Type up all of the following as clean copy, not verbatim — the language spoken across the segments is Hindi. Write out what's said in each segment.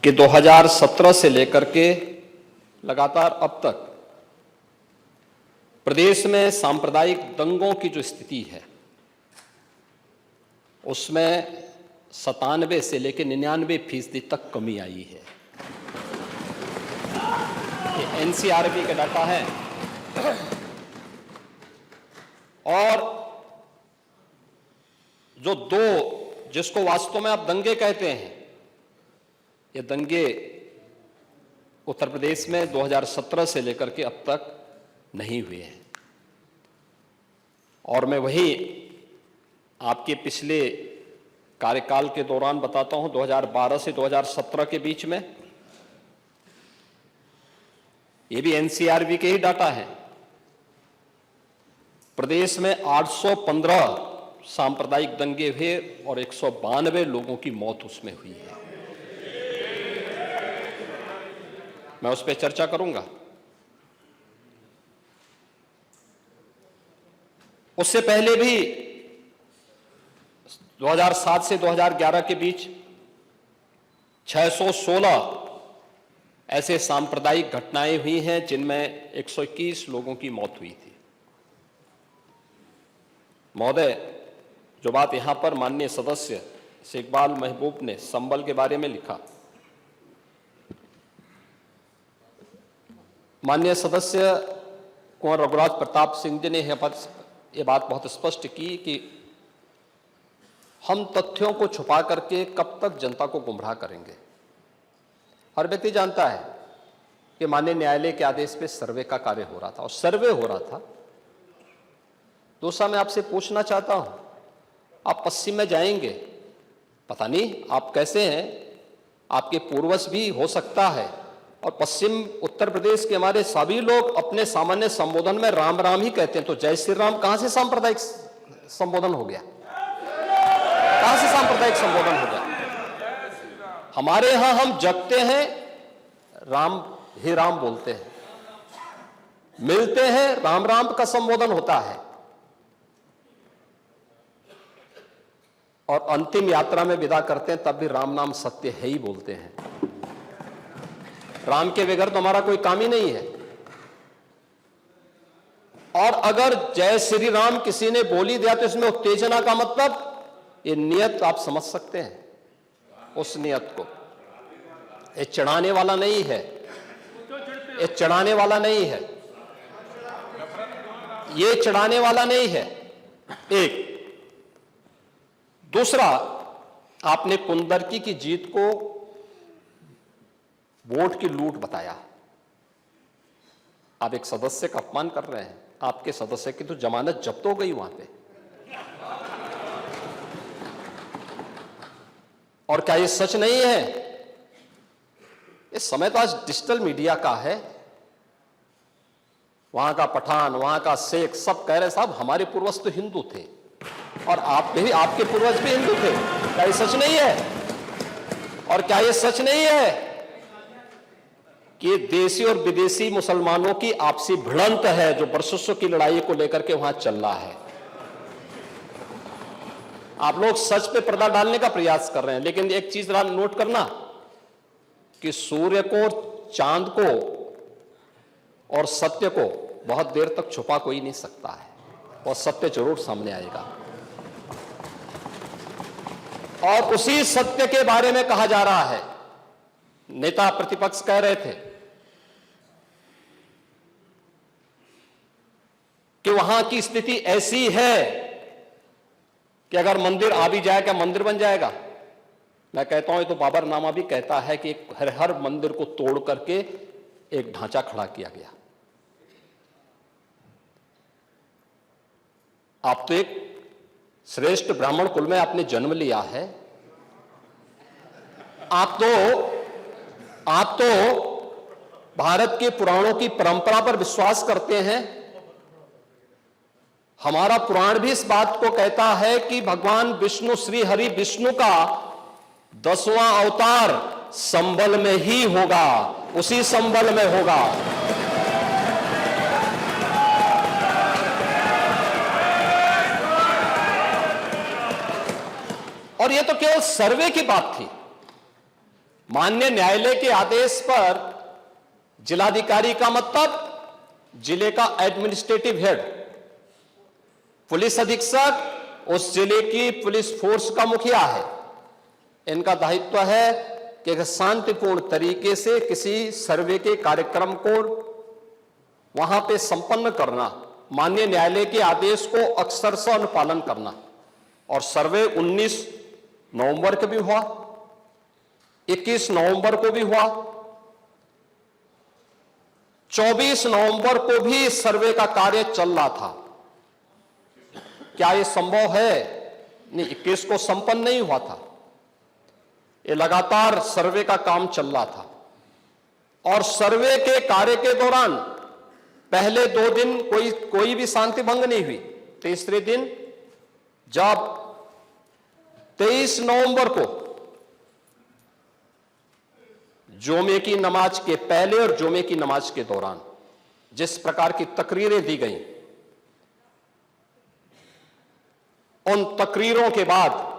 कि 2017 से लेकर के लगातार अब तक प्रदेश में सांप्रदायिक दंगों की जो स्थिति है उसमें 97 से लेकर 99% तक कमी आई है। ये एनसीआरबी का डाटा है। और जो जिसको वास्तव में आप दंगे कहते हैं, ये दंगे उत्तर प्रदेश में 2017 से लेकर के अब तक नहीं हुए हैं। और मैं वही आपके पिछले कार्यकाल के दौरान बताता हूं, 2012 से 2017 के बीच में, ये भी एनसीआरबी के ही डाटा है, प्रदेश में 815 सांप्रदायिक दंगे हुए और 192 लोगों की मौत उसमें हुई है। मैं उस पर चर्चा करूंगा। उससे पहले भी 2007 से 2011 के बीच 616 ऐसे सांप्रदायिक घटनाएं हुई हैं जिनमें 121 लोगों की मौत हुई थी। महोदय, जो बात यहां पर माननीय सदस्य शेखबाल महबूब ने संबल के बारे में लिखा, माननीय सदस्य कुंवर रघुराज प्रताप सिंह जी ने यह बात बहुत स्पष्ट की कि हम तथ्यों को छुपा करके कब तक जनता को गुमराह करेंगे। हर व्यक्ति जानता है कि माननीय न्यायालय के आदेश पे सर्वे का कार्य हो रहा था और सर्वे हो रहा था। दूसरा, मैं आपसे पूछना चाहता हूं, आप पश्चिम में जाएंगे, पता नहीं आप कैसे हैं, आपके पूर्वज भी हो सकता है, और पश्चिम उत्तर प्रदेश के हमारे सभी लोग अपने सामान्य संबोधन में राम राम ही कहते हैं। तो जय श्री राम कहां से सांप्रदायिक संबोधन हो गया? कहां से सांप्रदायिक संबोधन हो गया? हमारे यहां हम जगते हैं, राम ही राम बोलते हैं, मिलते हैं, राम राम का संबोधन होता है, और अंतिम यात्रा में विदा करते हैं तब भी राम नाम सत्य है ही बोलते हैं। राम के बगैर तो हमारा कोई काम ही नहीं है। और अगर जय श्री राम किसी ने बोली दिया तो इसमें उत्तेजना का मतलब, ये नियत आप समझ सकते हैं उस नियत को। ये चढ़ाने वाला नहीं है, ये चढ़ाने वाला नहीं है, ये चढ़ाने वाला नहीं है। एक दूसरा, आपने कुंदरकी की जीत को वोट की लूट बताया। आप एक सदस्य का अपमान कर रहे हैं। आपके सदस्य की तो जमानत जब्त हो गई वहां पे। और क्या ये सच नहीं है? इस समय तो आज डिजिटल मीडिया का है। वहां का पठान, वहां का शेख सब कह रहे साहब हमारे पूर्वज तो हिंदू थे और आप भी, आपके पूर्वज भी हिंदू थे। क्या ये सच नहीं है? और क्या ये सच नहीं है कि देशी और विदेशी मुसलमानों की आपसी भिड़ंत है जो वर्षों की लड़ाई को लेकर के वहां चल रहा है? आप लोग सच पे पर्दा डालने का प्रयास कर रहे हैं, लेकिन एक चीज नोट करना कि सूर्य को, चांद को और सत्य को बहुत देर तक छुपा कोई नहीं सकता है, और सत्य जरूर सामने आएगा। और उसी सत्य के बारे में कहा जा रहा है। नेता प्रतिपक्ष कह रहे थे कि वहां की स्थिति ऐसी है कि अगर मंदिर आ भी जाएगा, मंदिर बन जाएगा। मैं कहता हूं, ये तो बाबरनामा भी कहता है कि हर मंदिर को तोड़ करके एक ढांचा खड़ा किया गया। आप तो एक श्रेष्ठ ब्राह्मण कुल में आपने जन्म लिया है। आप तो भारत के पुराणों की परंपरा पर विश्वास करते हैं। हमारा पुराण भी इस बात को कहता है कि भगवान विष्णु, श्री हरि विष्णु का 10वां अवतार संबल में ही होगा, उसी संबल में होगा। और यह तो केवल सर्वे की बात थी। माननीय न्यायालय के आदेश पर जिलाधिकारी का मतलब जिले का एडमिनिस्ट्रेटिव हेड, पुलिस अधीक्षक उस जिले की पुलिस फोर्स का मुखिया है। इनका दायित्व है कि शांतिपूर्ण तरीके से किसी सर्वे के कार्यक्रम को वहां पे संपन्न करना, माननीय न्यायालय के आदेश को अक्षरशः अनुपालन करना। और सर्वे 19 नवंबर को भी हुआ, 21 नवंबर को भी हुआ, 24 नवंबर को भी सर्वे का कार्य चल रहा था। क्या यह संभव है? नहीं, 21 को संपन्न नहीं हुआ था। ये लगातार सर्वे का काम चल रहा था और सर्वे के कार्य के दौरान पहले 2 दिन कोई भी शांति भंग नहीं हुई। तीसरे दिन जब 23 नवंबर को जुमे की नमाज के पहले और जुमे की नमाज के दौरान जिस प्रकार की तकरीरें दी गईं, उन तकरीरों के बाद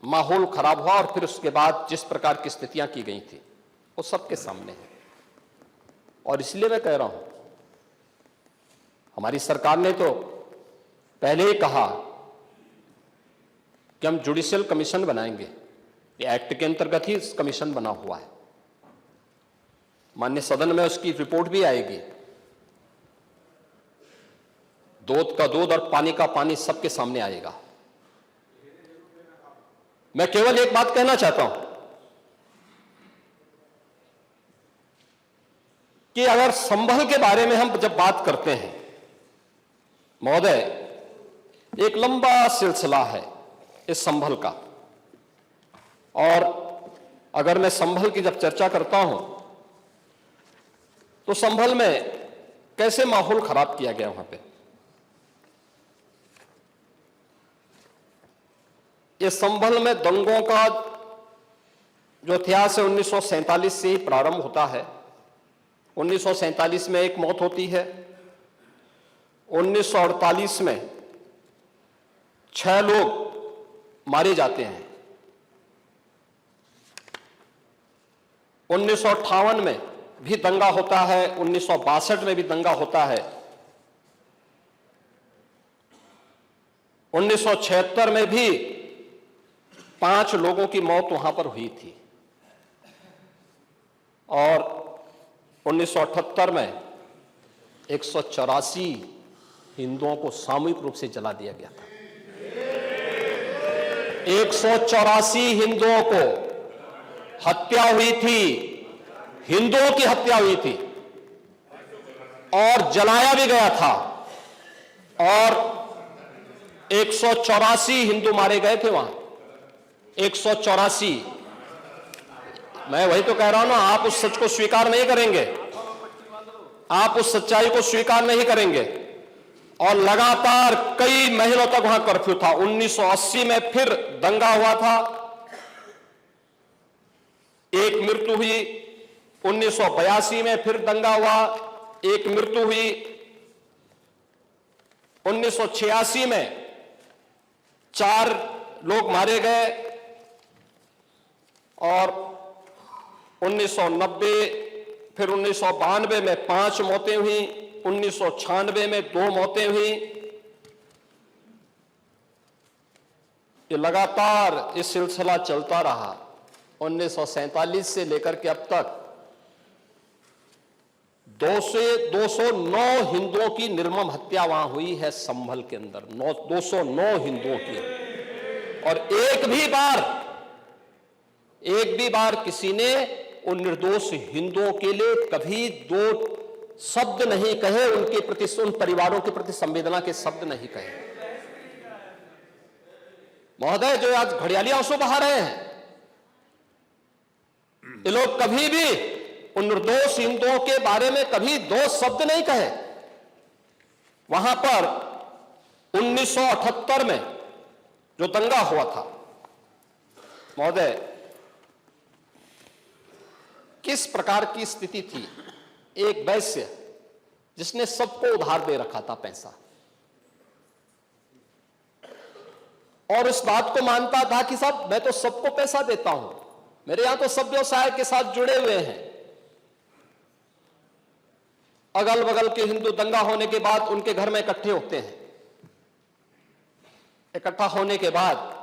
माहौल खराब हुआ और फिर उसके बाद जिस प्रकार की स्थितियां की गई थी वो सबके सामने है। और इसलिए मैं कह रहा हूं, हमारी सरकार ने तो पहले ही कहा कि हम जुडिशियल कमीशन बनाएंगे। ये एक्ट के अंतर्गत ही कमीशन बना हुआ है। माननीय सदन में उसकी रिपोर्ट भी आएगी। दूध का दूध और पानी का पानी सबके सामने आएगा। मैं केवल एक बात कहना चाहता हूं कि अगर संभल के बारे में हम जब बात करते हैं महोदय, एक लंबा सिलसिला है इस संभल का। और अगर मैं संभल की जब चर्चा करता हूं तो संभल में कैसे माहौल खराब किया गया वहां पे। ये संभल में दंगों का जो इतिहास है 1947 से ही प्रारंभ होता है। 1947 में एक मौत होती है, 1948 में 6 लोग मारे जाते हैं, 1958 में भी दंगा होता है, 1962 में भी दंगा होता है, 1976 में भी 5 लोगों की मौत वहां पर हुई थी और 1978 में 184 हिंदुओं को सामूहिक रूप से जला दिया गया था। 184 हिंदुओं को हत्या हुई थी, हिंदुओं की हत्या हुई थी और जलाया भी गया था और 184 हिंदू मारे गए थे वहां। 184। मैं वही तो कह रहा हूं ना, आप उस सच को स्वीकार नहीं करेंगे, आप उस सच्चाई को स्वीकार नहीं करेंगे। और लगातार कई महीनों तक वहां कर्फ्यू था। 1980 में फिर दंगा हुआ था, एक मृत्यु हुई। 1982 में फिर दंगा हुआ, एक मृत्यु हुई। 1986 में 4 लोग मारे गए और 1990 फिर 1992 में 5 मौतें हुई, 1996 में 2 मौतें हुई। ये लगातार इस सिलसिला चलता रहा 1947 से लेकर के अब तक। 209 हिंदुओं की निर्मम हत्या वहां हुई है संभल के अंदर, 209 हिंदुओं की। और एक भी बार किसी ने उन निर्दोष हिंदुओं के लिए कभी 2 शब्द नहीं कहे, उनके प्रति, उन परिवारों के प्रति संवेदना के शब्द नहीं कहे। महोदय, जो आज घड़ियाली आंसू बहा रहे हैं, ये लोग कभी भी उन निर्दोष हिंदुओं के बारे में कभी 2 शब्द नहीं कहे। वहां पर 1978 में जो दंगा हुआ था महोदय, किस प्रकार की स्थिति थी। एक वैश्य जिसने सबको उधार दे रखा था पैसा, और इस बात को मानता था कि साहब मैं तो सबको पैसा देता हूं, मेरे यहां तो सब व्यवसाय के साथ जुड़े हुए हैं। अगल बगल के हिंदू दंगा होने के बाद उनके घर में इकट्ठे होते हैं। इकट्ठा होने के बाद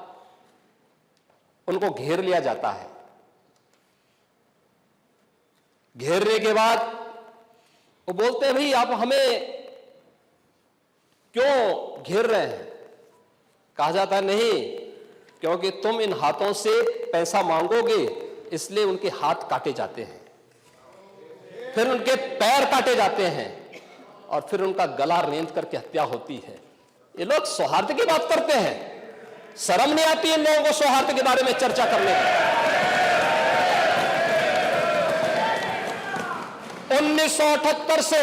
उनको घेर लिया जाता है। घेरने के बाद वो बोलते हैं, भाई आप हमें क्यों घेर रहे हैं? कहा जाता है, नहीं, क्योंकि तुम इन हाथों से पैसा मांगोगे, इसलिए उनके हाथ काटे जाते हैं, फिर उनके पैर काटे जाते हैं और फिर उनका गला रेंद करके हत्या होती है। ये लोग सौहार्द की बात करते हैं। शर्म नहीं आती इन लोगों को सौहार्द के बारे में चर्चा करने की? 1978 से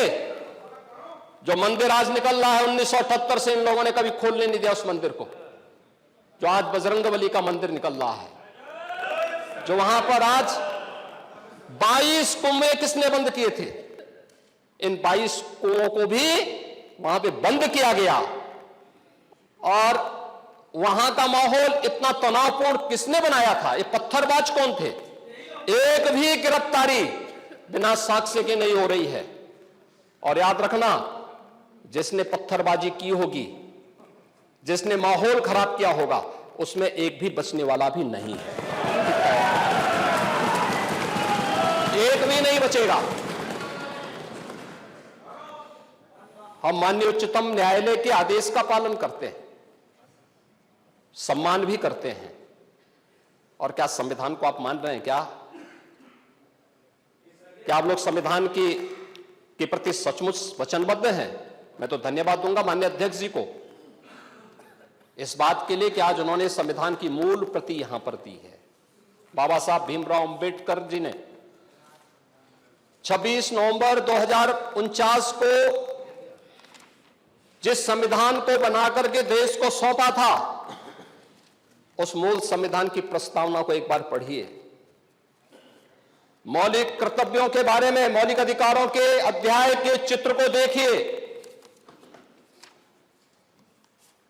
जो मंदिर आज निकल रहा है, 1978 से इन लोगों ने कभी खोलने नहीं दिया उस मंदिर को। जो आज बजरंगबली का मंदिर निकल रहा है, जो वहां पर आज 22 कुएं किसने बंद किए थे? इन 22 कुओं को भी वहां पे बंद किया गया। और वहां का माहौल इतना तनावपूर्ण किसने बनाया था? ये पत्थरबाज कौन थे? एक भी गिरफ्तारी बिना साक्ष्य के नहीं हो रही है। और याद रखना, जिसने पत्थरबाजी की होगी, जिसने माहौल खराब किया होगा, उसमें एक भी बचने वाला भी नहीं है। एक भी नहीं बचेगा। हम माननीय उच्चतम न्यायालय के आदेश का पालन करते हैं, सम्मान भी करते हैं। और क्या संविधान को आप मान रहे हैं? क्या आप लोग संविधान के प्रति सचमुच वचनबद्ध हैं? मैं तो धन्यवाद दूंगा माननीय अध्यक्ष जी को इस बात के लिए कि आज उन्होंने संविधान की मूल प्रति यहां पर दी है। बाबा साहब भीमराव अंबेडकर जी ने 26 नवंबर 2049 को जिस संविधान को बनाकर के देश को सौंपा था, उस मूल संविधान की प्रस्तावना को एक बार पढ़िए। मौलिक कर्तव्यों के बारे में, मौलिक अधिकारों के अध्याय के चित्र को देखिए।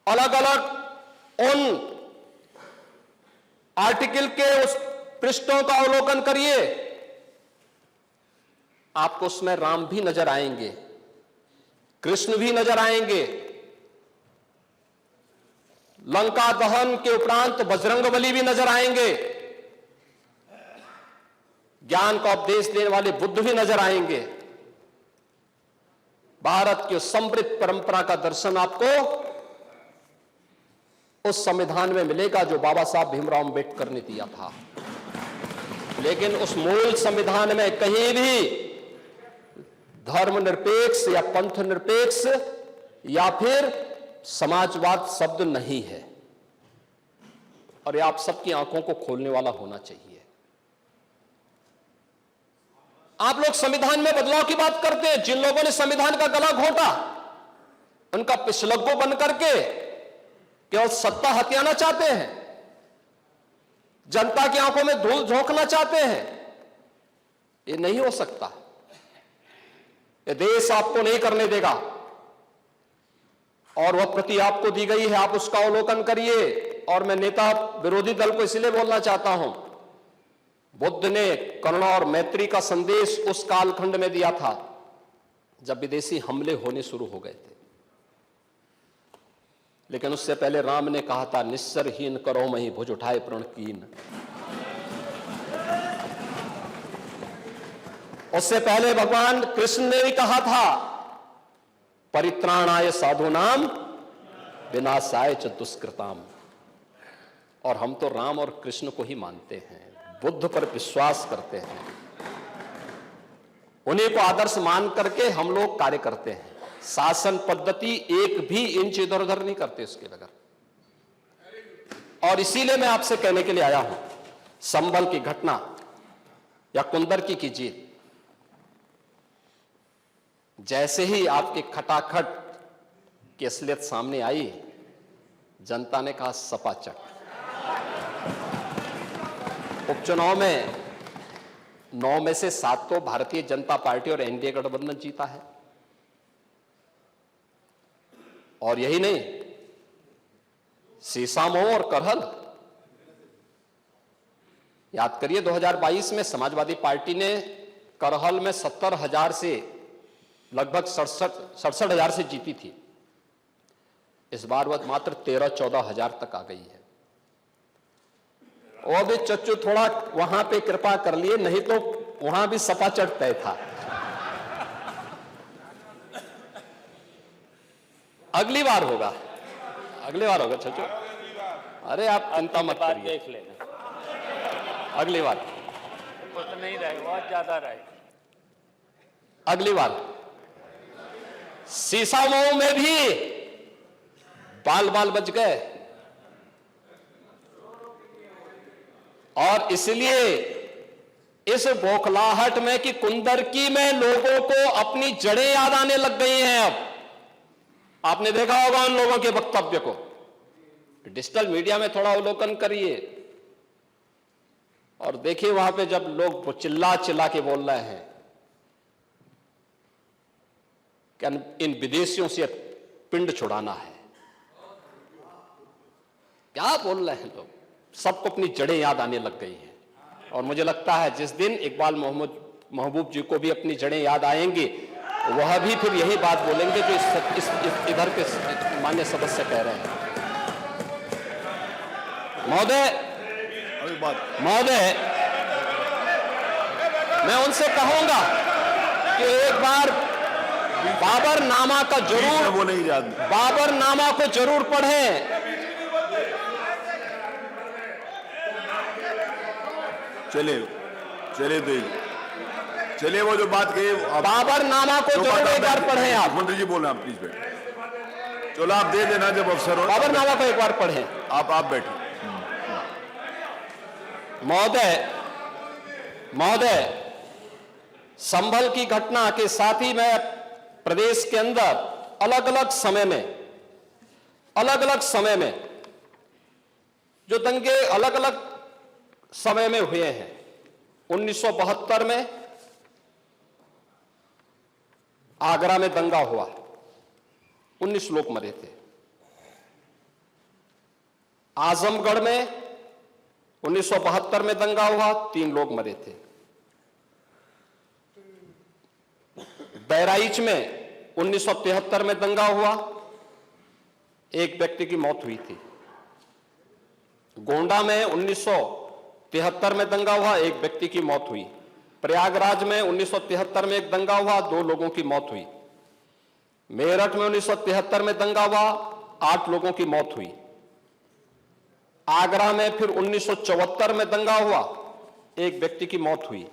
अलग अलग उन आर्टिकल के उस पृष्ठों का अवलोकन करिए। आपको उसमें राम भी नजर आएंगे, कृष्ण भी नजर आएंगे। लंका दहन के उपरांत बजरंगबली भी नजर आएंगे। ज्ञान का उपदेश देने वाले बुद्ध भी नजर आएंगे। भारत की समृद्ध परंपरा का दर्शन आपको उस संविधान में मिलेगा जो बाबा साहब भीमराव अंबेडकर ने दिया था। लेकिन उस मूल संविधान में कहीं भी धर्मनिरपेक्ष या पंथ निरपेक्ष या फिर समाजवाद शब्द नहीं है। और यह आप सबकी आंखों को खोलने वाला होना चाहिए। आप लोग संविधान में बदलाव की बात करते हैं। जिन लोगों ने संविधान का गला घोंटा, उनका पिछलग्गो बन करके केवल सत्ता हथियाना चाहते हैं, जनता की आंखों में धूल झोंकना चाहते हैं। ये नहीं हो सकता। ये देश आपको नहीं करने देगा। और वह प्रति आपको दी गई है, आप उसका अवलोकन करिए। और मैं नेता विरोधी दल को इसलिए बोलना चाहता हूं, बुद्ध ने करुणा और मैत्री का संदेश उस कालखंड में दिया था जब विदेशी हमले होने शुरू हो गए थे। लेकिन उससे पहले राम ने कहा था, निस्सरहीन करो मही भुज उठाए प्रण कीन। उससे पहले भगवान कृष्ण ने भी कहा था, परित्राणाय साधूनाम विनाशाय च दुष्कृताम। और हम तो राम और कृष्ण को ही मानते हैं, बुद्ध पर विश्वास करते हैं, उन्हीं को आदर्श मान करके हम लोग कार्य करते हैं। शासन पद्धति एक भी इंच इधर उधर नहीं करते उसके बगैर। और इसीलिए मैं आपसे कहने के लिए आया हूं, संभल की घटना या कुंदरकी की जीत, जैसे ही आपके खटाखट की असलियत सामने आई, जनता ने कहा सपाचक। उपचुनाव में 9 में से 7 तो भारतीय जनता पार्टी और एनडीए गठबंधन जीता है। और यही नहीं, सीसामऊ और करहल याद करिए 2022 में समाजवादी पार्टी ने करहल में 70,000 से लगभग 67,000 से जीती थी। इस बार वह मात्र 13-14 हजार तक आ गई है। और भी चच्चू थोड़ा वहां पे कृपा कर लिए, नहीं तो वहां भी सपा चढ़ तय था। अगली बार होगा, अगली बार होगा चच्चू, अरे आप चिंता मत करिए, देख लेना अगली बार कुछ नहीं रहे, बहुत ज्यादा रहे। अगली बार सीसामऊ में भी बाल बाल बच गए, और इसलिए इस बौखलाहट में कि कुंदरकी में लोगों को अपनी जड़ें याद आने लग गई हैं। अब आपने देखा होगा उन लोगों के वक्तव्य को, डिजिटल मीडिया में थोड़ा अवलोकन करिए और देखिए वहां पे जब लोग चिल्ला चिल्ला के बोल रहे हैं कि इन विदेशियों से पिंड छुड़ाना है, क्या बोल रहे हैं लोग, सबको अपनी जड़ें याद आने लग गई हैं। और मुझे लगता है जिस दिन इकबाल महबूब जी को भी अपनी जड़ें याद आएंगी, वह भी फिर यही बात बोलेंगे जो इधर के मान्य सदस्य कह रहे हैं। महोदय, मैं उनसे कहूंगा कि एक बार बाबरनामा का जरूर, वो नहीं याद, बाबरनामा को जरूर पढ़ें। चलिए वो जो बात कही, बाबरनामा को जरूर एक बार पढ़ें आप। मंत्री जी बोल रहे हैं, प्लीज बैठ। चलो आप दे देना जब अवसर हो, बाबरनामा को एक बार पढ़ें। आप बैठो। महोदय, संभल की घटना के साथ ही मैं प्रदेश के अंदर अलग अलग समय में जो दंगे अलग अलग समय में हुए हैं, 1972 में आगरा में दंगा हुआ, 19 लोग मरे थे। आजमगढ़ में 1972 में दंगा हुआ, 3 लोग मरे थे। बहराइच में 1973 में दंगा हुआ, 1 व्यक्ति की मौत हुई थी। गोंडा में 1973 में दंगा हुआ, 1 व्यक्ति की मौत हुई। प्रयागराज में 1973 में एक दंगा हुआ, 2 लोगों की मौत हुई। मेरठ में 1973 में दंगा हुआ, 8 लोगों की मौत हुई। आगरा में फिर 1974 में दंगा हुआ, 1 व्यक्ति की मौत हुई।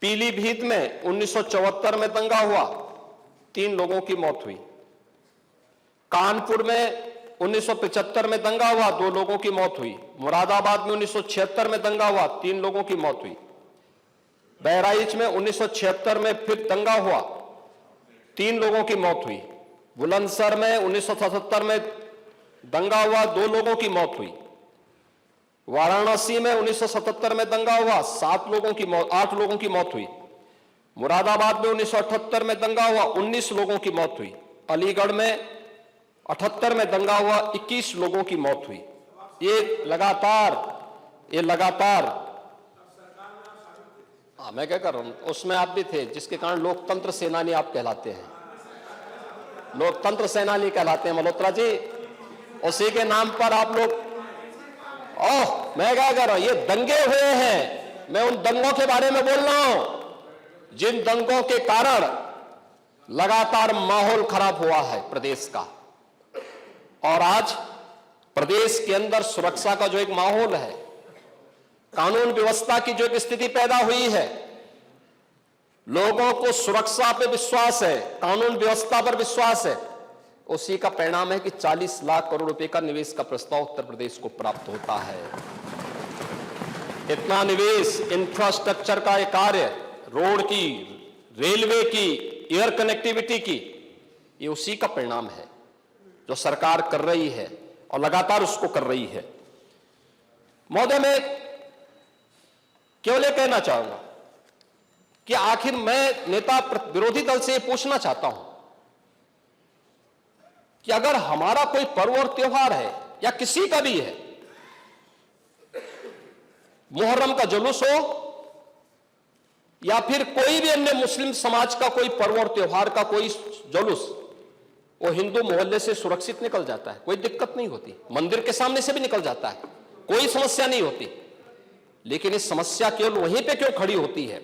पीलीभीत में 1974 में दंगा हुआ, 3 लोगों की मौत हुई। कानपुर में 1975 में दंगा हुआ, 2 लोगों की मौत हुई। मुरादाबाद में 1976 में दंगा हुआ, 3 लोगों की मौत हुई। बहराइच में 1976 में फिर दंगा हुआ, 3 लोगों की मौत हुई। बुलंदशहर में 1977 में दंगा हुआ, 2 लोगों की मौत हुई। वाराणसी में 1977 में दंगा हुआ, 8 लोगों की मौत हुई। मुरादाबाद में 1978 में दंगा हुआ, 19 लोगों की मौत हुई। अलीगढ़ में 78 में दंगा हुआ, 21 लोगों की मौत हुई। ये लगातार मैं क्या कर रहा हूं, उसमें आप भी थे, जिसके कारण लोकतंत्र सेनानी आप कहलाते हैं, लोकतंत्र सेनानी कहलाते हैं मल्होत्रा जी। उसी के नाम पर आप लोग, मैं क्या कर रहा हूं, ये दंगे हुए हैं, मैं उन दंगों के बारे में बोल रहा हूं जिन दंगों के कारण लगातार माहौल खराब हुआ है प्रदेश का। और आज प्रदेश के अंदर सुरक्षा का जो एक माहौल है, कानून व्यवस्था की जो एक स्थिति पैदा हुई है, लोगों को सुरक्षा पे विश्वास है, कानून व्यवस्था पर विश्वास है, उसी का परिणाम है कि 40 लाख करोड़ रुपए का निवेश का प्रस्ताव उत्तर प्रदेश को प्राप्त होता है। इतना निवेश, इंफ्रास्ट्रक्चर का एक कार्य, रोड की, रेलवे की, एयर कनेक्टिविटी की, ये उसी का परिणाम है जो सरकार कर रही है और लगातार उसको कर रही है। महोदय, मैं केवल ये कहना चाहूंगा कि आखिर मैं नेता विरोधी दल से पूछना चाहता हूं कि अगर हमारा कोई पर्व और त्योहार है या किसी का भी है, मुहर्रम का जुलूस हो या फिर कोई भी अन्य मुस्लिम समाज का कोई पर्व और त्योहार का कोई जुलूस, वो हिंदू मोहल्ले से सुरक्षित निकल जाता है, कोई दिक्कत नहीं होती। मंदिर के सामने से भी निकल जाता है, कोई समस्या नहीं होती। लेकिन इस समस्या केवल वहीं पे क्यों खड़ी होती है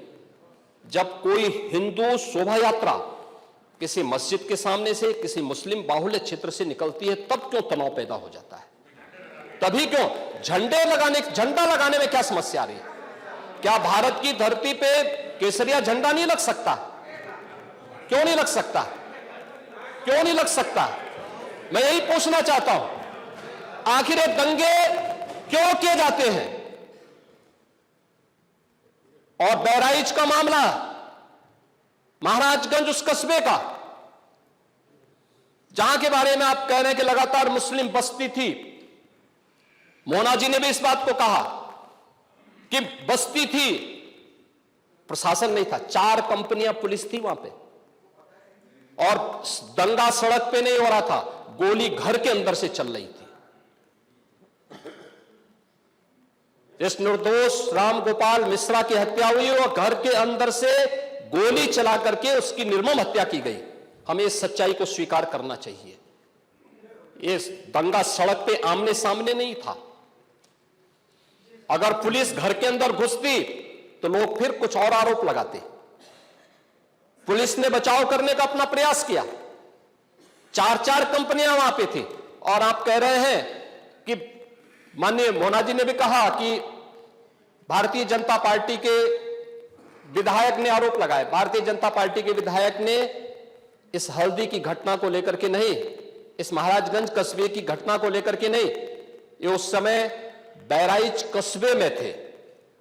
जब कोई हिंदू शोभा यात्रा किसी मस्जिद के सामने से, किसी मुस्लिम बाहुल्य क्षेत्र से निकलती है, तब क्यों तनाव पैदा हो जाता है? तभी क्यों झंडा लगाने में क्या समस्या आ रही है? क्या भारत की धरती पे केसरिया झंडा नहीं लग सकता? क्यों नहीं लग सकता? क्यों नहीं लग सकता? मैं यही पूछना चाहता हूं, आखिर ये दंगे क्यों किए जाते हैं? और बहराइच का मामला, महाराजगंज उस कस्बे का, जहां के बारे में आप कह रहे हैं कि लगातार मुस्लिम बस्ती थी, मोना जी ने भी इस बात को कहा कि बस्ती थी, प्रशासन नहीं था, 4 कंपनियां पुलिस थी वहां पे, और दंगा सड़क पे नहीं हो रहा था, गोली घर के अंदर से चल रही थी। इस निर्दोष रामगोपाल मिश्रा की हत्या हुई और घर के अंदर से गोली चला करके उसकी निर्मम हत्या की गई। हमें इस सच्चाई को स्वीकार करना चाहिए। ये दंगा सड़क पे आमने सामने नहीं था। अगर पुलिस घर के अंदर घुसती तो लोग फिर कुछ और आरोप लगाते। पुलिस ने बचाव करने का अपना प्रयास किया, 4 कंपनियां वहां पे थी, और आप कह रहे हैं कि माननीय मोना जी ने भी कहा कि भारतीय जनता पार्टी के विधायक ने आरोप लगाए। भारतीय जनता पार्टी के विधायक ने इस हल्दी की घटना को लेकर के नहीं, इस महाराजगंज कस्बे की घटना को लेकर के नहीं, ये उस समय बहराइच कस्बे में थे,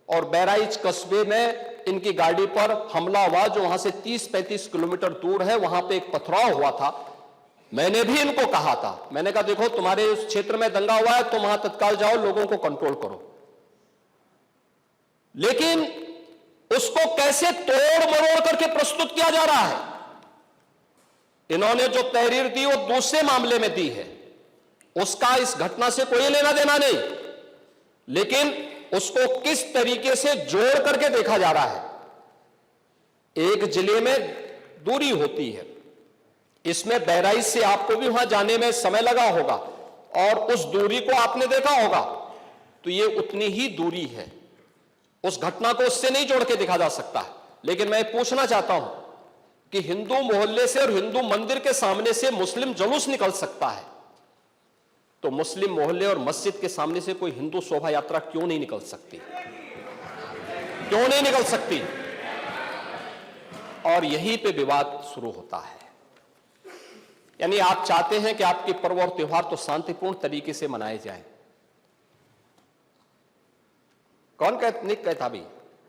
और बहराइच कस्बे में इनकी गाड़ी पर हमला हुआ, जो वहां से 30-35 किलोमीटर दूर है। वहां पे एक पथराव हुआ था। मैंने भी इनको कहा था, मैंने कहा देखो तुम्हारे उस क्षेत्र में दंगा हुआ है, तुम वहां तत्काल जाओ, लोगों को कंट्रोल करो। लेकिन उसको कैसे तोड़ मरोड़ करके प्रस्तुत किया जा रहा है। इन्होंने जो तहरीर दी वो दूसरे मामले में दी है, उसका इस घटना से कोई लेना देना नहीं, लेकिन उसको किस तरीके से जोड़ करके देखा जा रहा है। एक जिले में दूरी होती है, इसमें बहराइच से आपको भी वहां जाने में समय लगा होगा, और उस दूरी को आपने देखा होगा, तो ये उतनी ही दूरी है। उस घटना को उससे नहीं जोड़ के देखा जा सकता है। लेकिन मैं पूछना चाहता हूं कि हिंदू मोहल्ले से और हिंदू मंदिर के सामने से मुस्लिम जुलूस निकल सकता है, तो मुस्लिम मोहल्ले और मस्जिद के सामने से कोई हिंदू शोभा यात्रा क्यों नहीं निकल सकती? क्यों नहीं निकल सकती? और यहीं पे विवाद शुरू होता है। यानी आप चाहते हैं कि आपके पर्व और त्योहार तो शांतिपूर्ण तरीके से मनाए जाएं। कौन नहीं कहता भी?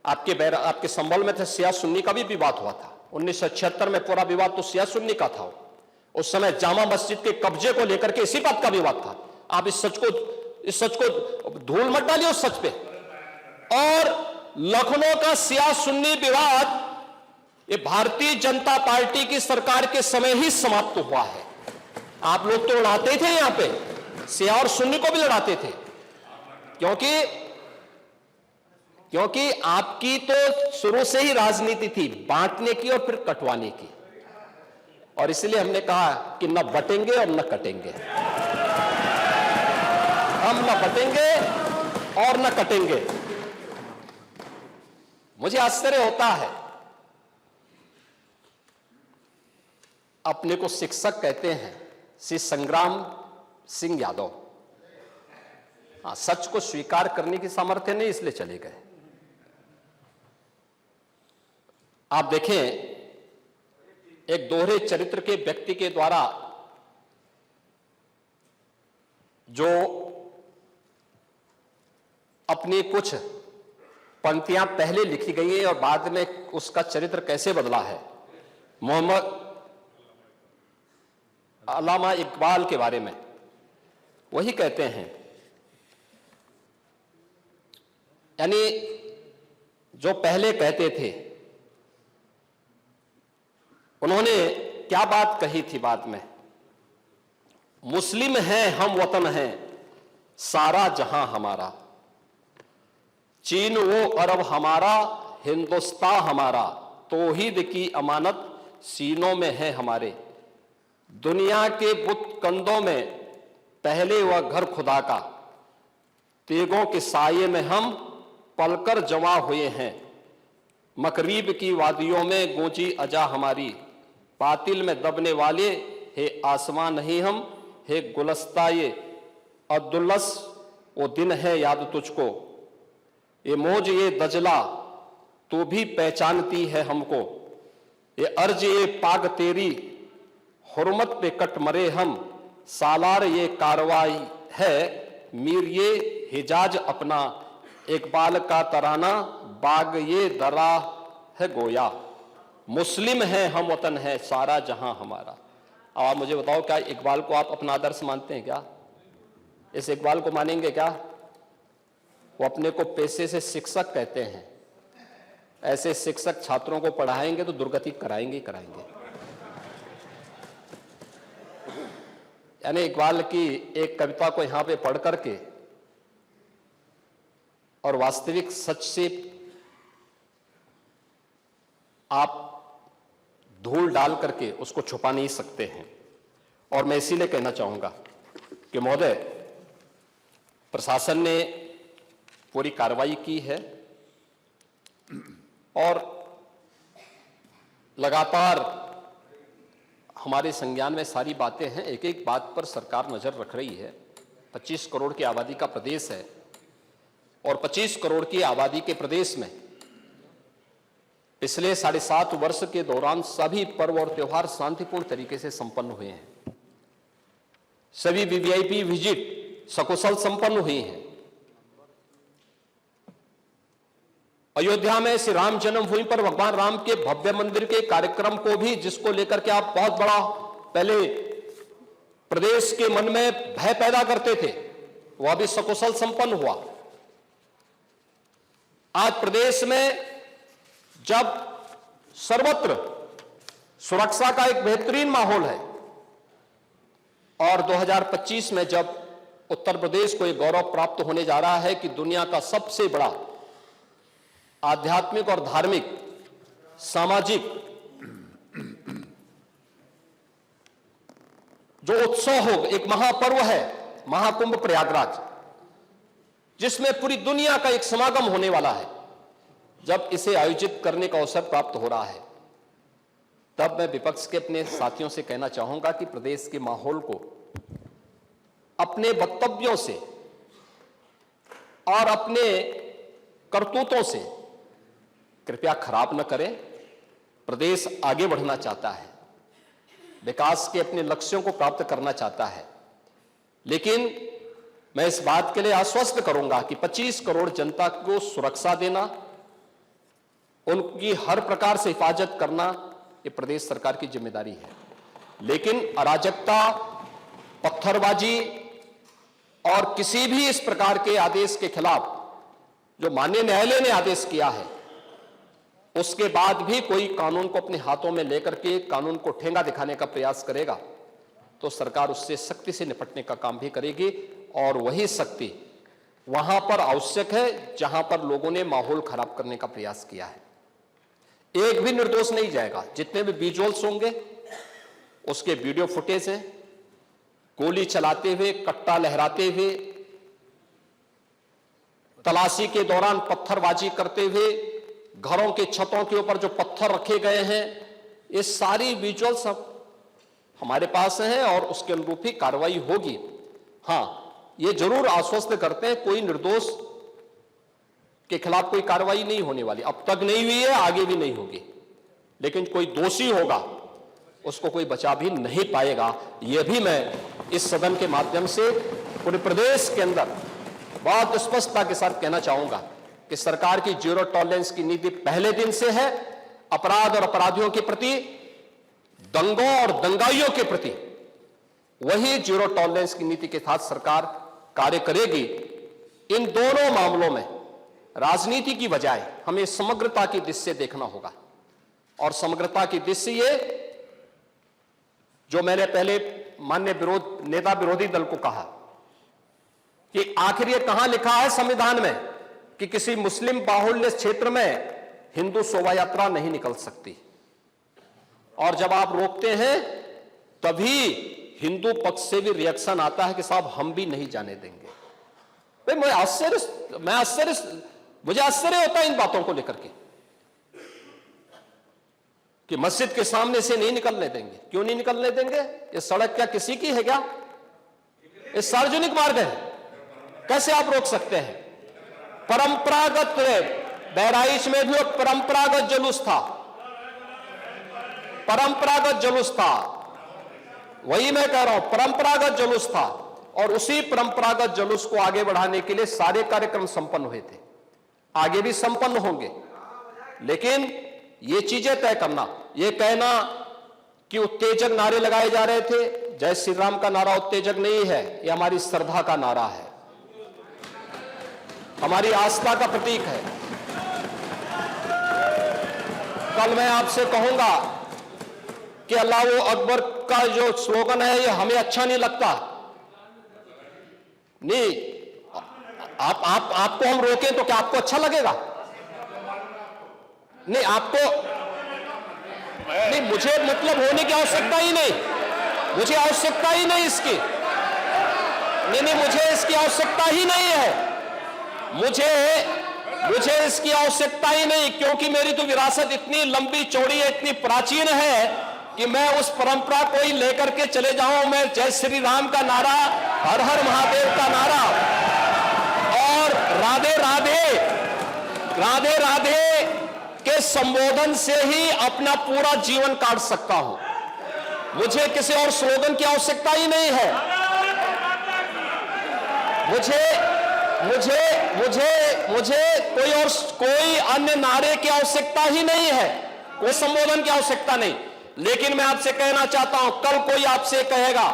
आपके संबल में थे शिया सुन्नी का भी विवाद हुआ था 1976 में। पूरा विवाद तो शिया सुन्नी का था। उस समय जामा मस्जिद के कब्जे को लेकर के इसी बात का विवाद था। आप इस सच को धूल मत डालिए उस सच पे। और लखनऊ का शिया सुन्नी विवाद ये भारतीय जनता पार्टी की सरकार के समय ही समाप्त हुआ है। आप लोग तो लड़ाते थे, यहां पे शिया और सुन्नी को भी लड़ाते थे, क्योंकि आपकी तो शुरू से ही राजनीति थी बांटने की और फिर कटवाने की, और इसलिए हमने कहा कि न बटेंगे और न कटेंगे। हम न बटेंगे और न कटेंगे। मुझे आश्चर्य होता है, अपने को शिक्षक कहते हैं श्री संग्राम सिंह यादव। हाँ, सच को स्वीकार करने की सामर्थ्य नहीं, इसलिए चले गए। आप देखें, एक दोहरे चरित्र के व्यक्ति के द्वारा जो अपनी कुछ पंक्तियां पहले लिखी गई है और बाद में उसका चरित्र कैसे बदला है। मोहम्मद अल्लामा इकबाल के बारे में वही कहते हैं, यानी जो पहले कहते थे, उन्होंने क्या बात कही थी बाद में? मुस्लिम हैं हम, वतन हैं सारा जहां हमारा, चीन वो अरब हमारा, हिंदुस्तान हमारा, तौहीद की अमानत सीनों में है हमारे। दुनिया के बुत कंदों में पहले वह घर खुदा का, तेगों के साये में हम पलकर जमा हुए हैं। मकरीब की वादियों में गूंजी अजा हमारी, बातिल में दबने वाले हे आसमां नहीं हम, हे गुलस्ता ये अब्दुल्लस वो दिन है याद तुझको, ये मौज ये दजला तू भी पहचानती है हमको, ये अर्ज ये पाग तेरी हुर्मत पे कट मरे हम, सालार ये कार्रवाई है मीर ये हिजाज अपना, इकबाल का तराना बाग ये दरा है गोया, मुस्लिम है हम वतन है सारा जहां हमारा। अब आप मुझे बताओ, क्या इकबाल को आप अपना आदर्श मानते हैं क्या? इस इकबाल को मानेंगे क्या? वो अपने को पेशे से शिक्षक कहते हैं। ऐसे शिक्षक छात्रों को पढ़ाएंगे तो दुर्गति कराएंगे ही कराएंगे। यानी इकबाल की एक कविता को यहां पे पढ़ करके और वास्तविक सच से आप धूल डाल करके उसको छुपा नहीं सकते हैं। और मैं इसीलिए कहना चाहूंगा कि महोदय, प्रशासन ने पूरी कार्रवाई की है और लगातार हमारे संज्ञान में सारी बातें हैं। एक एक बात पर सरकार नजर रख रही है। 25 करोड़ की आबादी का प्रदेश है और 25 करोड़ की आबादी के प्रदेश में पिछले 7.5 वर्ष के दौरान सभी पर्व और त्योहार शांतिपूर्ण तरीके से संपन्न हुए हैं। सभी वीवीआईपी विजिट सकुशल संपन्न हुई हैं। अयोध्या में श्री राम जन्मभूमि पर भगवान राम के भव्य मंदिर के कार्यक्रम को भी, जिसको लेकर के आप बहुत बड़ा पहले प्रदेश के मन में भय पैदा करते थे, वह भी सकुशल संपन्न हुआ। आज प्रदेश में जब सर्वत्र सुरक्षा का एक बेहतरीन माहौल है और 2025 में जब उत्तर प्रदेश को एक गौरव प्राप्त होने जा रहा है कि दुनिया का सबसे बड़ा आध्यात्मिक और धार्मिक सामाजिक जो उत्सव हो, एक महापर्व है महाकुंभ प्रयागराज, जिसमें पूरी दुनिया का एक समागम होने वाला है, जब इसे आयोजित करने का अवसर प्राप्त हो रहा है, तब मैं विपक्ष के अपने साथियों से कहना चाहूंगा कि प्रदेश के माहौल को अपने वक्तव्यों से और अपने करतूतों से कृपया खराब न करें। प्रदेश आगे बढ़ना चाहता है, विकास के अपने लक्ष्यों को प्राप्त करना चाहता है, लेकिन मैं इस बात के लिए आश्वस्त करूंगा कि 25 करोड़ जनता को सुरक्षा देना, उनकी हर प्रकार से हिफाजत करना, ये प्रदेश सरकार की जिम्मेदारी है। लेकिन अराजकता, पत्थरबाजी और किसी भी इस प्रकार के आदेश के खिलाफ जो माननीय न्यायालय ने आदेश किया है, उसके बाद भी कोई कानून को अपने हाथों में लेकर के कानून को ठेंगा दिखाने का प्रयास करेगा तो सरकार उससे सख्ती से निपटने का काम भी करेगी। और वही सख्ती वहां पर आवश्यक है जहां पर लोगों ने माहौल खराब करने का प्रयास किया है। एक भी निर्दोष नहीं जाएगा। जितने भी विजुअल्स होंगे उसके वीडियो फुटेज है, गोली चलाते हुए, कट्टा लहराते हुए, तलाशी के दौरान पत्थरबाजी करते हुए, घरों के छतों के ऊपर जो पत्थर रखे गए हैं, ये सारी विजुअल्स हमारे पास हैं और उसके अनुरूप ही कार्रवाई होगी। हां, ये जरूर आश्वस्त करते हैं कोई निर्दोष के खिलाफ कोई कार्रवाई नहीं होने वाली, अब तक नहीं हुई है, आगे भी नहीं होगी, लेकिन कोई दोषी होगा उसको कोई बचा भी नहीं पाएगा। यह भी मैं इस सदन के माध्यम से पूरे प्रदेश के अंदर बहुत स्पष्टता के साथ कहना चाहूंगा कि सरकार की जीरो टॉलरेंस की नीति पहले दिन से है। अपराध और अपराधियों के प्रति, दंगों और दंगाइयों के प्रति वही जीरो टॉलरेंस की नीति के साथ सरकार कार्य करेगी। इन दोनों मामलों में राजनीति की बजाय हमें समग्रता की दृष्टि से देखना होगा और समग्रता की दृष्टि से ये जो मैंने पहले माननीय नेता विरोधी दल को कहा कि आखिर ये कहां लिखा है संविधान में कि किसी मुस्लिम बाहुल्य क्षेत्र में हिंदू शोभा यात्रा नहीं निकल सकती, और जब आप रोकते हैं तभी हिंदू पक्ष से भी रिएक्शन आता है कि साहब हम भी नहीं जाने देंगे। भाई मुझे आश्चर्य होता है इन बातों को लेकर के कि मस्जिद के सामने से नहीं निकलने देंगे। क्यों नहीं निकलने देंगे? ये सड़क क्या किसी की है क्या? ये सार्वजनिक मार्ग है, कैसे आप रोक सकते हैं? परंपरागत बहराइच में भी एक परंपरागत जुलूस था, परंपरागत जुलूस था, वही मैं कह रहा हूं, परंपरागत जुलूस था, और उसी परंपरागत जुलूस को आगे बढ़ाने के लिए सारे कार्यक्रम संपन्न हुए थे, आगे भी संपन्न होंगे। लेकिन ये चीजें तय करना, ये कहना कि उत्तेजक नारे लगाए जा रहे थे, जय श्री राम का नारा उत्तेजक नहीं है, ये हमारी श्रद्धा का नारा है, हमारी आस्था का प्रतीक है। कल मैं आपसे कहूंगा कि अल्लाह अकबर का जो स्लोगन है ये हमें अच्छा नहीं लगता, नहीं, आपको हम रोकें तो क्या आपको अच्छा लगेगा? नहीं, आपको नहीं, मुझे मतलब होने की आवश्यकता ही नहीं, मुझे आवश्यकता ही नहीं इसकी, नहीं, मुझे इसकी आवश्यकता ही नहीं है, मुझे इसकी आवश्यकता ही नहीं, क्योंकि मेरी तो विरासत इतनी लंबी चौड़ी है, इतनी प्राचीन है कि मैं उस परंपरा को ही लेकर के चले जाऊं। मैं जय श्री राम का नारा, हर हर महादेव का नारा और राधे राधे, राधे राधे के संबोधन से ही अपना पूरा जीवन काट सकता हूं। मुझे किसी और स्लोगन की आवश्यकता ही नहीं है, मुझे कोई अन्य नारे की आवश्यकता ही नहीं है, कोई संबोधन की आवश्यकता नहीं। लेकिन मैं आपसे कहना चाहता हूं, कल कोई आपसे कहेगा,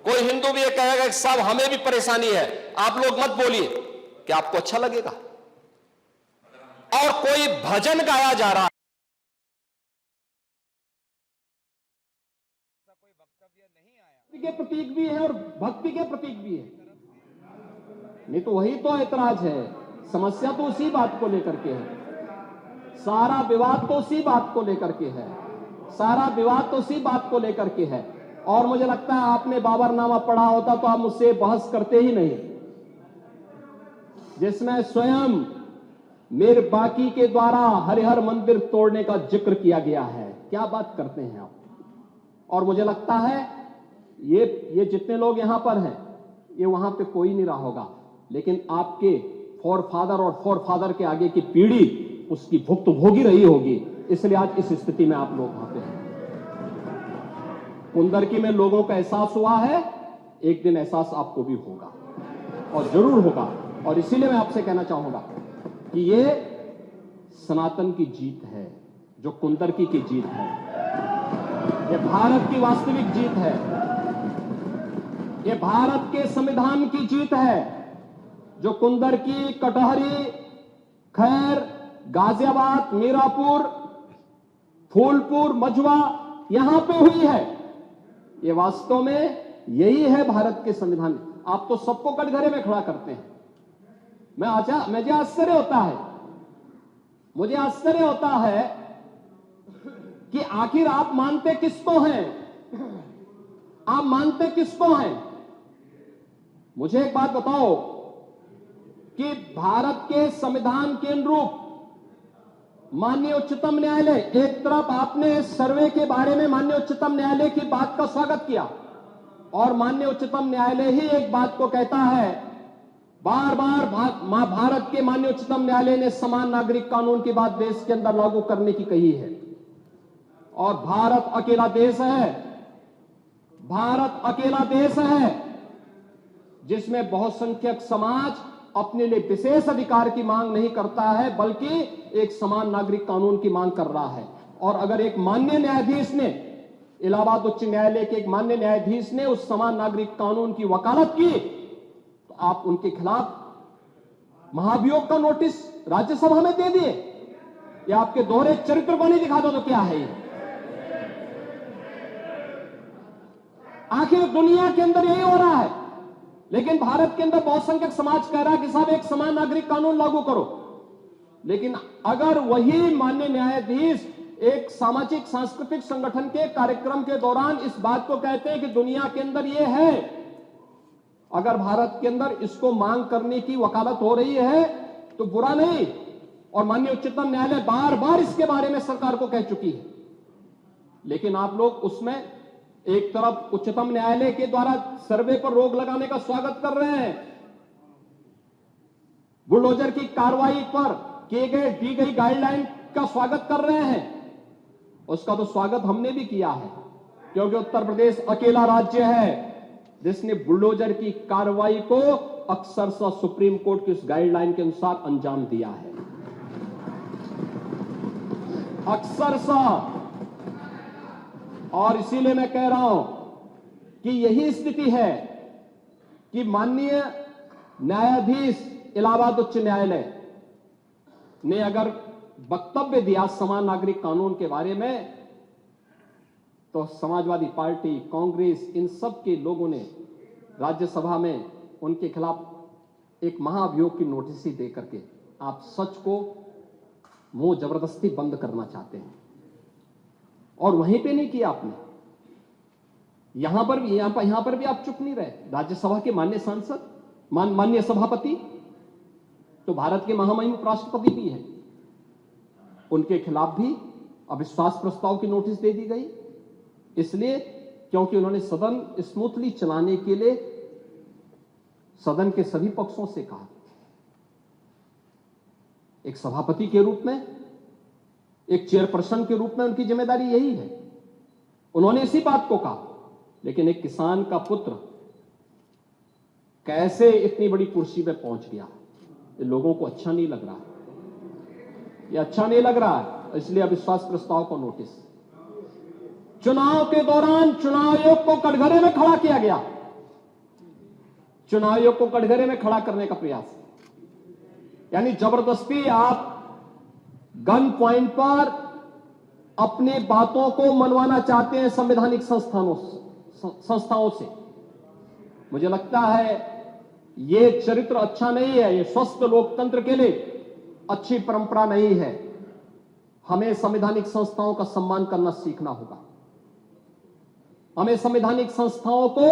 कोई हिंदू भी ये कहेगा कि साहब हमें भी परेशानी है, आप लोग मत बोलिए, क्या आपको अच्छा लगेगा? और कोई भजन गाया जा रहा है, के प्रतीक भी है और भक्ति के प्रतीक भी है, नहीं तो वही तो ऐतराज है। समस्या तो उसी बात को लेकर के है, सारा विवाद तो उसी बात को लेकर के है, सारा विवाद तो उसी बात को लेकर के है। और मुझे लगता है आपने बाबरनामा पढ़ा होता तो आप मुझसे बहस करते ही नहीं, जिसमें स्वयं मीर बाकी के द्वारा हरिहर मंदिर तोड़ने का जिक्र किया गया है। क्या बात करते हैं आप? और मुझे लगता है ये जितने लोग यहां पर हैं, ये वहां पे कोई नहीं रहा होगा, लेकिन आपके फोरफादर और फोरफादर के आगे की पीढ़ी उसकी भुक्त भोगी रही होगी, इसलिए आज इस स्थिति में आप लोग वहां पे हैं। कुंदरकी में लोगों का एहसास हुआ है, एक दिन एहसास आपको भी होगा और जरूर होगा। और इसीलिए मैं आपसे कहना चाहूंगा कि ये सनातन की जीत है, जो कुंदरकी की जीत है, ये भारत की वास्तविक जीत है, ये भारत के संविधान की जीत है, जो कुंदरकी, कटहरी, खैर, गाजियाबाद, मीरापुर, फूलपुर, मझवा यहां पे हुई है। ये वास्तव में यही है भारत के संविधान। आप तो सबको कटघरे में खड़ा करते हैं। मुझे आश्चर्य होता है कि आखिर आप मानते किसको हैं? आप मानते किसको हैं? मुझे एक बात बताओ कि भारत के संविधान के अनुरूप माननीय उच्चतम न्यायालय, एक तरफ आपने सर्वे के बारे में माननीय उच्चतम न्यायालय की बात का स्वागत किया, और माननीय उच्चतम न्यायालय ही एक बात को कहता है, बार बार भारत के माननीय उच्चतम न्यायालय ने समान नागरिक कानून की बात देश के अंदर लागू करने की कही है। और भारत अकेला देश है, भारत अकेला देश है जिसमें बहुसंख्यक समाज अपने लिए विशेष अधिकार की मांग नहीं करता है, बल्कि एक समान नागरिक कानून की मांग कर रहा है। और अगर एक माननीय न्यायाधीश ने, इलाहाबाद उच्च न्यायालय के एक माननीय न्यायाधीश ने उस समान नागरिक कानून की वकालत की, तो आप उनके खिलाफ महाभियोग का नोटिस राज्यसभा में दे दिए। या आपके दोहरे चरित्र को नहीं दिखा दो तो क्या है ये? आखिर दुनिया के अंदर यही हो रहा है। लेकिन भारत के अंदर बहुसंख्यक समाज कह रहा है कि साहब एक समान नागरिक कानून लागू करो। लेकिन अगर वही माननीय न्यायाधीश एक सामाजिक सांस्कृतिक संगठन के कार्यक्रम के दौरान इस बात को कहते हैं कि दुनिया के अंदर ये है, अगर भारत के अंदर इसको मांग करने की वकालत हो रही है तो बुरा नहीं, और माननीय उच्चतम न्यायालय बार बार इसके बारे में सरकार को कह चुकी है। लेकिन आप लोग उसमें एक तरफ उच्चतम न्यायालय के द्वारा सर्वे पर रोक लगाने का स्वागत कर रहे हैं, बुलडोजर की कार्रवाई पर दी गई गाइडलाइन का स्वागत कर रहे हैं। उसका तो स्वागत हमने भी किया है, क्योंकि उत्तर प्रदेश अकेला राज्य है जिसने बुलडोजर की कार्रवाई को अक्सरशः सुप्रीम कोर्ट की उस गाइडलाइन के अनुसार अंजाम दिया है, अक्सरशः। और इसीलिए मैं कह रहा हूं कि यही स्थिति है कि माननीय न्यायाधीश इलाहाबाद उच्च न्यायालय ने अगर वक्तव्य दिया समान नागरिक कानून के बारे में, तो समाजवादी पार्टी, कांग्रेस, इन सब के लोगों ने राज्यसभा में उनके खिलाफ एक महाअभियोग की नोटिस ही दे करके आप सच को मुंह जबरदस्ती बंद करना चाहते हैं। और वहीं पे नहीं किया आपने, यहां पर भी आप चुप नहीं रहे। राज्यसभा के माननीय सांसद, माननीय सभापति तो भारत के महामहिम उपराष्ट्रपति भी हैं, उनके खिलाफ भी अविश्वास प्रस्ताव की नोटिस दे दी गई, इसलिए क्योंकि उन्होंने सदन स्मूथली चलाने के लिए सदन के सभी पक्षों से कहा। एक सभापति के रूप में, एक चेयरपर्सन के रूप में उनकी जिम्मेदारी यही है, उन्होंने इसी बात को कहा। लेकिन एक किसान का पुत्र कैसे इतनी बड़ी कुर्सी पे पहुंच गया, ये लोगों को अच्छा नहीं लग रहा, ये अच्छा नहीं लग रहा है, इसलिए अविश्वास प्रस्ताव को नोटिस। चुनाव के दौरान चुनाव आयोग को कटघरे में खड़ा किया गया, चुनाव आयोग को कटघरे में खड़ा करने का प्रयास, यानी जबरदस्ती आप गन पॉइंट पर अपनी बातों को मनवाना चाहते हैं संवैधानिक संस्थाओं से। मुझे लगता है यह चरित्र अच्छा नहीं है, यह स्वस्थ लोकतंत्र के लिए अच्छी परंपरा नहीं है। हमें संवैधानिक संस्थाओं का सम्मान करना सीखना होगा, हमें संवैधानिक संस्थाओं को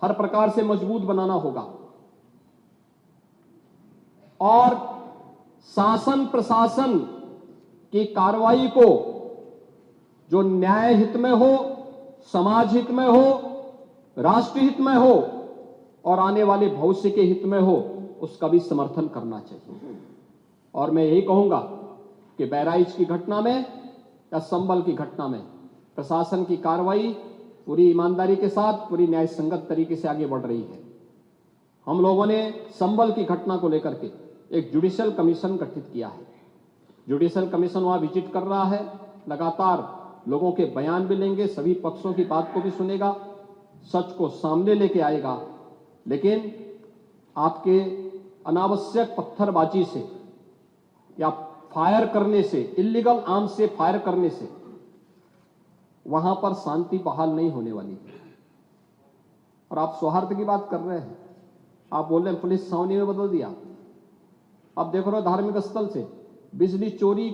हर प्रकार से मजबूत बनाना होगा, और शासन प्रशासन की कार्रवाई को जो न्याय हित में हो, समाज हित में हो, राष्ट्र हित में हो और आने वाले भविष्य के हित में हो, उसका भी समर्थन करना चाहिए। और मैं यही कहूंगा कि बहराइच की घटना में या संभल की घटना में प्रशासन की कार्रवाई पूरी ईमानदारी के साथ, पूरी न्याय संगत तरीके से आगे बढ़ रही है। हम लोगों ने संभल की घटना को लेकर के एक जुडिशियल कमीशन गठित किया है। जुडिशियल कमीशन वहां विजिट कर रहा है, लगातार लोगों के बयान भी लेंगे, सभी पक्षों की बात को भी सुनेगा, सच को सामने लेके आएगा। लेकिन आपके अनावश्यक पत्थरबाजी से या फायर करने से, इल्लीगल आर्म से फायर करने से वहां पर शांति बहाल नहीं होने वाली है। और आप सौहार्द की बात कर रहे हैं, आप बोल रहे हैं पुलिस छावनी में बदल दिया। अब देखो रहे धार्मिक स्थल से बिजली चोरी,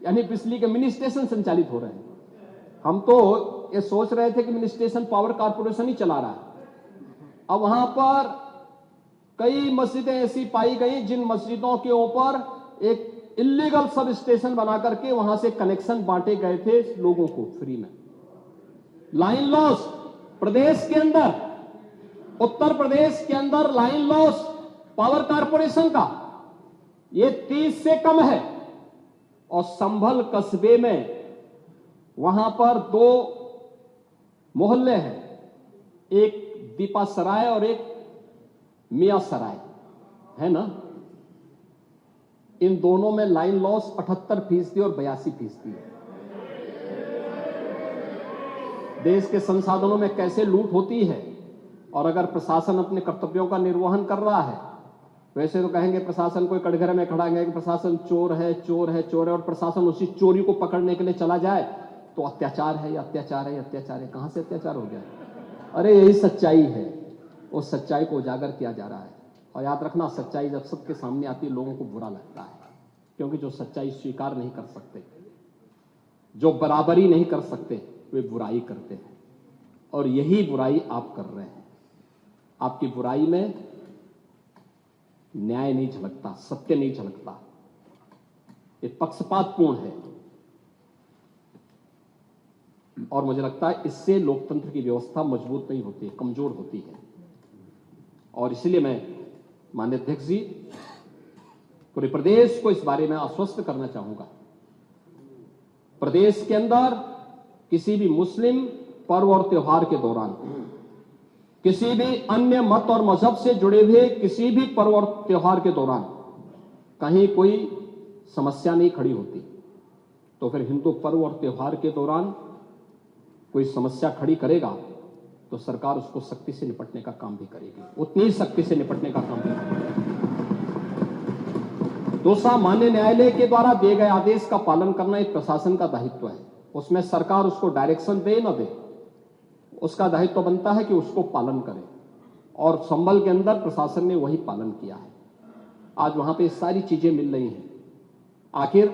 यानी बिजली के मिनी स्टेशन संचालित हो रहे हैं। हम तो ये सोच रहे थे कि मिनी स्टेशन पावर कारपोरेशन ही चला रहा है। अब वहां पर कई मस्जिदें ऐसी पाई गई जिन मस्जिदों के ऊपर एक इल्लीगल सब स्टेशन बना करके वहां से कनेक्शन बांटे गए थे लोगों को फ्री में। लाइन लॉस प्रदेश के अंदर, उत्तर प्रदेश के अंदर लाइन लॉस पावर कारपोरेशन का ये 30 से कम है। और संभल कस्बे में वहां पर 2 मोहल्ले हैं, एक दीपा सराय और एक मियां सराय है ना। इन दोनों में लाइन लॉस 78% और 82% है। देश के संसाधनों में कैसे लूट होती है। और अगर प्रशासन अपने कर्तव्यों का निर्वहन कर रहा है, वैसे तो कहेंगे प्रशासन कोई कटघरे में खड़ा है कि प्रशासन चोर है, चोर है, चोर है, और प्रशासन उसी चोरी को पकड़ने के लिए चला जाए तो अत्याचार है, अत्याचार है, अत्याचार है। कहां से अत्याचार हो गया? अरे यही सच्चाई है। उस सच्चाई को उजागर किया जा रहा है। और याद रखना, सच्चाई जब सबके सामने आती है लोगों को बुरा लगता है, क्योंकि जो सच्चाई स्वीकार नहीं कर सकते, जो बराबरी नहीं कर सकते, वे बुराई करते हैं। और यही बुराई आप कर रहे हैं। आपकी बुराई में न्याय नहीं झलकता, सत्य नहीं झलकता, ये पक्षपातपूर्ण है। और मुझे लगता है इससे लोकतंत्र की व्यवस्था मजबूत नहीं होती, कमजोर होती है। और इसलिए मैं माननीय अध्यक्ष जी, पूरे प्रदेश को इस बारे में आश्वस्त करना चाहूंगा। प्रदेश के अंदर किसी भी मुस्लिम पर्व और त्योहार के दौरान, किसी भी अन्य मत और मजहब से जुड़े हुए किसी भी पर्व और त्योहार के दौरान कहीं कोई समस्या नहीं खड़ी होती, तो फिर हिंदू पर्व और त्योहार के दौरान कोई समस्या खड़ी करेगा तो सरकार उसको सख्ती से निपटने का काम भी करेगी, उतनी ही सख्ती से निपटने का काम भी करेगी। दूसरा, माननीय न्यायालय के द्वारा दिए गए आदेश का पालन करना एक प्रशासन का दायित्व है। उसमें सरकार उसको डायरेक्शन दे न दे, उसका दायित्व बनता है कि उसको पालन करे, और संभल के अंदर प्रशासन ने वही पालन किया है। आज वहां पे सारी चीजें मिल रही हैं। आखिर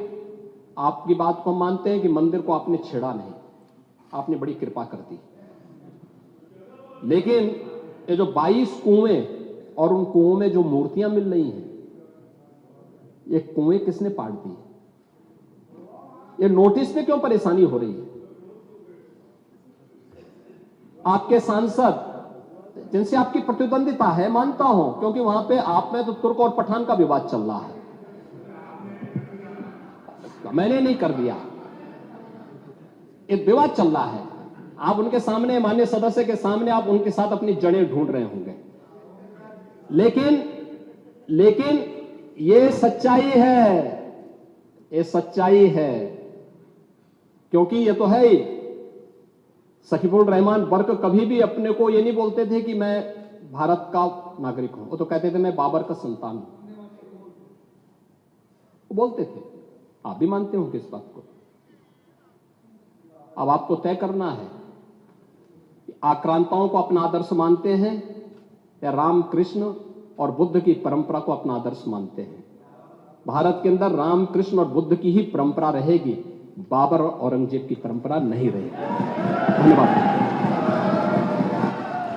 आपकी बात को हम मानते हैं कि मंदिर को आपने छेड़ा नहीं, आपने बड़ी कृपा कर दी, लेकिन ये जो 22 कुएं और उन कुओं में जो मूर्तियां मिल रही हैं, ये कुएं किसने पाट दी? ये नोटिस में क्यों परेशानी हो रही है? आपके सांसद जिनसे आपकी प्रतिद्वंदिता है, मानता हूं, क्योंकि वहां पे आप में तो तुर्क और पठान का विवाद चल रहा है, मैंने नहीं कर दिया, एक विवाद चल रहा है। आप उनके सामने, माननीय सदस्य के सामने, आप उनके साथ अपनी जड़ें ढूंढ रहे होंगे, लेकिन ये सच्चाई है, ये सच्चाई है, क्योंकि ये तो है ही। सकीफुल रहमान बर्क कभी भी अपने को ये नहीं बोलते थे कि मैं भारत का नागरिक हूं, वो तो कहते थे मैं बाबर का संतान हूं, वो बोलते थे। आप भी मानते हो किस बात को? अब आपको तय करना है कि आक्रांताओं को अपना आदर्श मानते हैं या राम कृष्ण और बुद्ध की परंपरा को अपना आदर्श मानते हैं। भारत के अंदर राम कृष्ण और बुद्ध की ही परंपरा रहेगी, बाबर और औरंगजेब की परंपरा नहीं रहेगी। धन्यवाद।